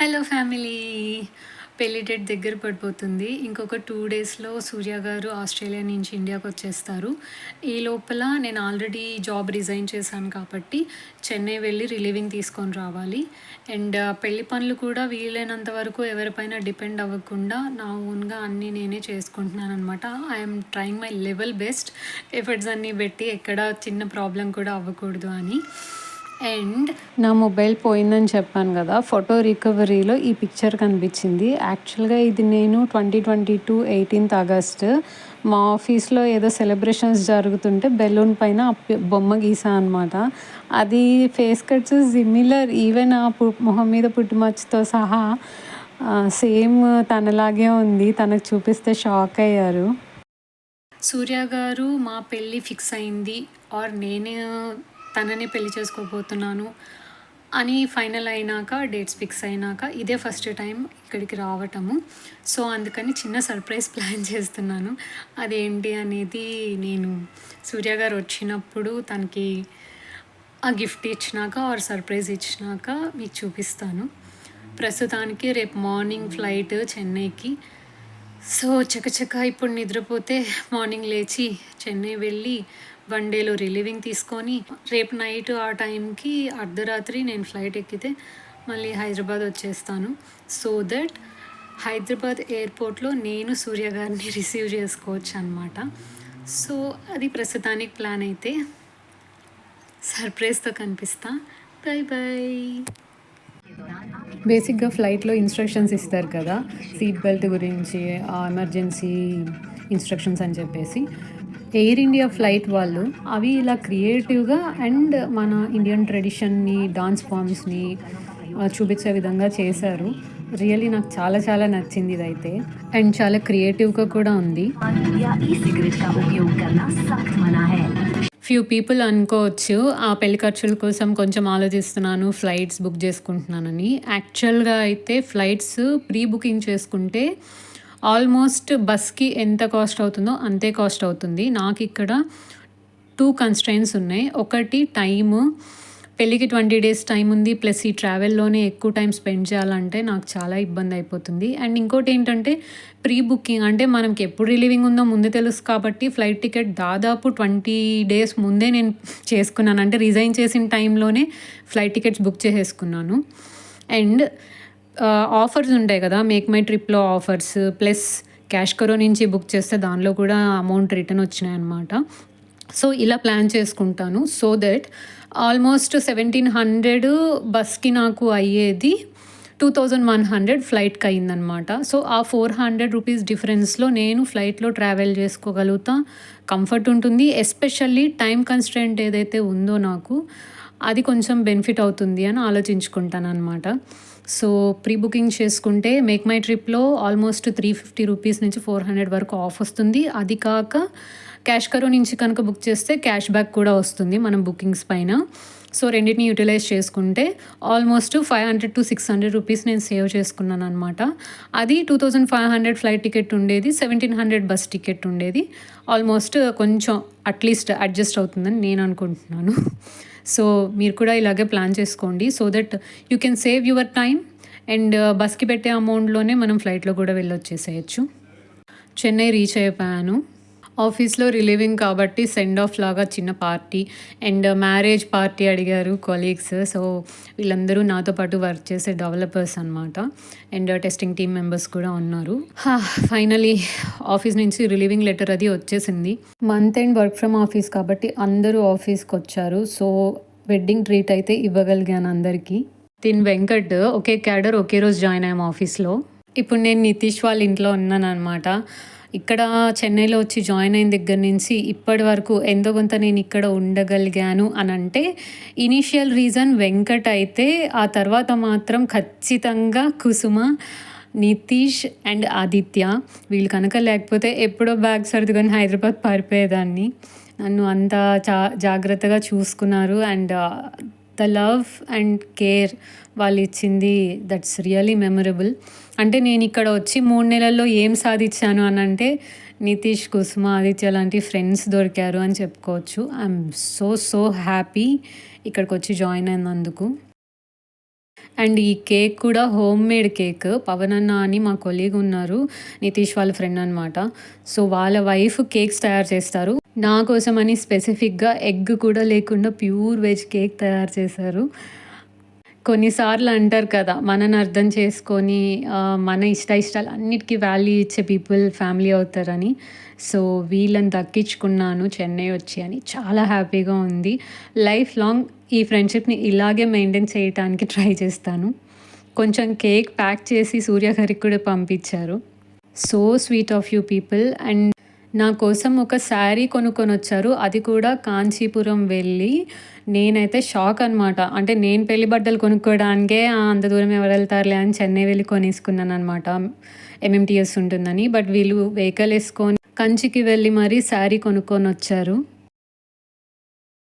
Hello family. పెళ్లి date దగ్గర పడిపోతుంది. ఇంకొక 2 డేస్‌లో సూర్య గారు ఆస్ట్రేలియా నుంచి ఇండియాకొచ్చేస్తారు. ఈ లోపల నేను ఆల్రెడీ జాబ్ రిజైన్ చేశాను కాబట్టి చెన్నై వెళ్ళి రిలీవింగ్ తీసుకొని రావాలి. అండ్ పెళ్లి పనులు కూడా వీలైనంత వరకు ఎవరిపైన డిపెండ్ అవ్వకుండా నా ఓన్‌గా అన్నీ నేనే చేసుకుంటున్నాననమాట. I'm trying my level best. Efforts అన్నీ పెట్టి ఎక్కడ చిన్న ప్రాబ్లమ్ కూడా అవ్వకూడదు అని. అండ్ నా మొబైల్ పోయిందని చెప్పాను కదా, ఫోటో రికవరీలో ఈ పిక్చర్ కనిపించింది. యాక్చువల్గా ఇది నేను 2022 18th ఆగస్ట్ మా ఆఫీస్లో ఏదో సెలబ్రేషన్స్ జరుగుతుంటే బెలూన్ పైన బొమ్మ గీసా అనమాట. అది ఫేస్ కట్స్ సిమిలర్, ఈవెన్ ఆ మొహం మీద పుట్టుమచ్చతో సహా సేమ్ తనలాగే ఉంది. తనకు చూపిస్తే షాక్ అయ్యారు. సూర్య గారు మా పెళ్ళి ఫిక్స్ అయింది ఆర్ నేను తనని పెళ్లి చేసుకోబోతున్నాను అని ఫైనల్ అయినాక, డేట్స్ ఫిక్స్ అయినాక ఇదే ఫస్ట్ టైం ఇక్కడికి రావటము. సో అందుకని చిన్న సర్ప్రైజ్ ప్లాన్ చేస్తున్నాను. అదేంటి అనేది నేను సూర్య గారు వచ్చినప్పుడు తనకి ఆ గిఫ్ట్ ఇచ్చినాక ఆర్ సర్ప్రైజ్ ఇచ్చినాక మీకు చూపిస్తాను. ప్రస్తుతానికి రేపు మార్నింగ్ ఫ్లైట్ చెన్నైకి. సో చకచక ఇప్పుడు నిద్రపోతే మార్నింగ్ లేచి చెన్నై వెళ్ళి 1 డేలో రిలీవింగ్ తీసుకొని రేపు నైట్ ఆ టైంకి అర్ధరాత్రి నేను ఫ్లైట్ ఎక్కితే మళ్ళీ హైదరాబాద్ వచ్చేస్తాను. సో దట్ హైదరాబాద్ ఎయిర్పోర్ట్లో నేను సూర్య గారిని రిసీవ్ చేసుకోవచ్చు అనమాట. సో అది ప్రస్తుతానికి ప్లాన్ అయితే సర్ప్రైజ్తో కనిపిస్తా. By by. బేసిక్గా ఫ్లైట్లో ఇన్స్ట్రక్షన్స్ ఇస్తారు కదా, సీట్ బెల్ట్ గురించి, ఎమర్జెన్సీ ఇన్స్ట్రక్షన్స్ అని చెప్పేసి. ఎయిర్ ఇండియా ఫ్లైట్ వాళ్ళు అవి ఇలా క్రియేటివ్గా అండ్ మన ఇండియన్ ట్రెడిషన్ని, డాన్స్ ఫామ్స్ని చూపించే విధంగా చేశారు. రియల్లీ నాకు చాలా చాలా నచ్చింది ఇదైతే. అండ్ చాలా క్రియేటివ్గా కూడా ఉంది. ఫ్యూ పీపుల్ అనుకోవచ్చు ఆ పెళ్లి ఖర్చుల కోసం కొంచెం ఆలోచిస్తున్నాను, ఫ్లైట్స్ బుక్ చేసుకుంటున్నానని. యాక్చువల్గా అయితే ఫ్లైట్స్ ప్రీ బుకింగ్ చేసుకుంటే ఆల్మోస్ట్ బస్కి ఎంత కాస్ట్ అవుతుందో అంతే కాస్ట్ అవుతుంది. నాకు ఇక్కడ 2 కన్స్ట్రైన్స్ ఉన్నాయి. ఒకటి టైము, పెళ్ళికి 20 days టైం ఉంది, ప్లస్ ఈ ట్రావెల్లోనే ఎక్కువ టైం స్పెండ్ చేయాలంటే నాకు చాలా ఇబ్బంది అయిపోతుంది. అండ్ ఇంకోటి ఏంటంటే ప్రీ బుకింగ్ అంటే మనకి ఎప్పుడు రిలీవింగ్ ఉందో ముందే తెలుసు కాబట్టి ఫ్లైట్ టికెట్ దాదాపు 20 days ముందే నేను చేసుకున్నాను. అంటే రిజైన్ చేసిన టైంలోనే ఫ్లైట్ టికెట్స్ బుక్ చేసేసుకున్నాను. అండ్ ఆఫర్స్ ఉంటాయి కదా, మేక్ మై ట్రిప్లో ఆఫర్స్, ప్లస్ క్యాష్ కరో నుంచి బుక్ చేస్తే దానిలో కూడా అమౌంట్ రిటర్న్ వచ్చినాయన్నమాట. సో ఇలా ప్లాన్ చేసుకుంటాను. సో దట్ ఆల్మోస్ట్ 1700 బస్కి నాకు అయ్యేది 2100 ఫ్లైట్కి అయిందనమాట. సో ఆ 400 రూపీస్ డిఫరెన్స్లో నేను ఫ్లైట్లో ట్రావెల్ చేసుకోగలుగుతా, కంఫర్ట్ ఉంటుంది. ఎస్పెషల్లీ టైం కన్స్ట్రెంట్ ఏదైతే ఉందో నాకు అది కొంచెం బెనిఫిట్ అవుతుంది అని ఆలోచించుకుంటాను అనమాట. సో ప్రీ బుకింగ్ చేసుకుంటే మేక్ మై ట్రిప్లో ఆల్మోస్ట్ 350 రూపీస్ నుంచి 400 వరకు ఆఫ్ వస్తుంది. అది కాక క్యాష్ కరో నుంచి కనుక బుక్ చేస్తే క్యాష్ బ్యాక్ కూడా వస్తుంది మనం బుకింగ్స్ పైన. సో రెండింటిని యూటిలైజ్ చేసుకుంటే ఆల్మోస్ట్ 500 to 600 రూపీస్ నేను సేవ్ చేసుకున్నాను అనమాట. అది 2500 ఫ్లైట్ టికెట్ ఉండేది, 1700 బస్ టికెట్ ఉండేది. ఆల్మోస్ట్ కొంచెం అట్లీస్ట్ అడ్జస్ట్ అవుతుందని నేను అనుకుంటున్నాను. సో మీరు కూడా ఇలాగే ప్లాన్ చేసుకోండి. So that you can save your time and బస్కి పెట్టే అమౌంట్లోనే మనం ఫ్లైట్లో కూడా వెళ్ళొచ్చేసేయచ్చు. చెన్నై రీచ్ అయిపోయాను. ఆఫీస్లో రిలీవింగ్ కాబట్టి సెండ్ ఆఫ్ లాగా చిన్న పార్టీ అండ్ మ్యారేజ్ పార్టీ అడిగారు కొలీగ్స్. సో వీళ్ళందరూ నాతో పాటు వర్క్ చేసే డెవలపర్స్ అనమాట. అండ్ టెస్టింగ్ టీమ్ మెంబర్స్ కూడా ఉన్నారు. ఫైనలీ ఆఫీస్ నుంచి రిలీవింగ్ లెటర్ అది వచ్చేసింది. Month end work from office కాబట్టి అందరూ ఆఫీస్కి వచ్చారు. సో వెడ్డింగ్ ట్రీట్ అయితే ఇవ్వగలిగాను అందరికీ. తిన్ వెంకట్ ఒకే క్యాడర్ ఒకే రోజు జాయిన్ అయ్యాము ఆఫీస్లో. ఇప్పుడు నేను నితీష్ వాళ్ళ ఇంట్లో ఉన్నాను అనమాట. ఇక్కడ చెన్నైలో వచ్చి జాయిన్ అయిన దగ్గర నుంచి ఇప్పటి వరకు ఎంతో కొంత నేను ఇక్కడ ఉండగలిగాను అని అంటే ఇనీషియల్ రీజన్ వెంకట్ అయితే, ఆ తర్వాత మాత్రం ఖచ్చితంగా కుసుమ, నితీష్ అండ్ ఆదిత్య. వీళ్ళు కనుక లేకపోతే ఎప్పుడో బ్యాగ్ సర్దుకొని హైదరాబాద్ పారిపోయేదాన్ని. నన్ను అంత జాగ్రత్తగా చూసుకున్నారు. And the love and care వాళ్ళు ఇచ్చింది, దట్స్ రియలీ మెమరబుల్. అంటే నేను ఇక్కడ వచ్చి 3 నెలల్లో ఏం సాధించాను అని అంటే నితీష్, కుసుమ, ఆదిత్య లాంటి ఫ్రెండ్స్ దొరికారు అని చెప్పుకోవచ్చు. ఐఎమ్ సో హ్యాపీ ఇక్కడికి వచ్చి జాయిన్ అయినందుకు. అండ్ ఈ కేక్ కూడా హోమ్ మేడ్ కేక్. పవన్ అన్న అని మా కొలీగ్ ఉన్నారు. నితీష్ వాళ్ళ ఫ్రెండ్ అనమాట. సో, వాళ్ళ వైఫ్ కేక్స్ తయారు చేస్తారు. నా కోసమని స్పెసిఫిక్‌గా ఎగ్ కూడా లేకుండా ప్యూర్ వెజ్ కేక్ తయారు చేశారు. కొన్నిసార్లు అంటారు కదా! మనని అర్థం చేసుకొని మన ఇష్టాలు అన్నిటికి వాల్యూ ఇచ్చే పీపుల్ ఫ్యామిలీ అవుతారని. సో, వీళ్ళని దక్కించుకున్నాను చెన్నై వచ్చి అని చాలా హ్యాపీగా ఉంది. లైఫ్ లాంగ్ ఈ ఫ్రెండ్‌షిప్‌ని ఇలాగే మెయింటైన్ చేయటానికి ట్రై చేస్తాను. కొంచెం కేక్ ప్యాక్ చేసి సూర్య గారికి కూడా పంపించారు. So sweet of you people. And నా కోసం ఒక శారీ కొనుక్కొనొచ్చారు. అది కూడా కాంచీపురం వెళ్ళి. నేనైతే షాక్ అనమాట. అంటే నేను పెళ్లి బట్టలు కొనుక్కోవడానికే అంత దూరం ఎవరు వెళ్తారులే అని చెన్నై వెళ్ళి కొనేసుకున్నాననమాట. ఎంఎంటీఎస్ ఉంటుందని. బట్ వీళ్ళు వెహికల్ ఏసుకొని కంచికి వెళ్ళి మరీ శారీ కొనుక్కొనొచ్చారు.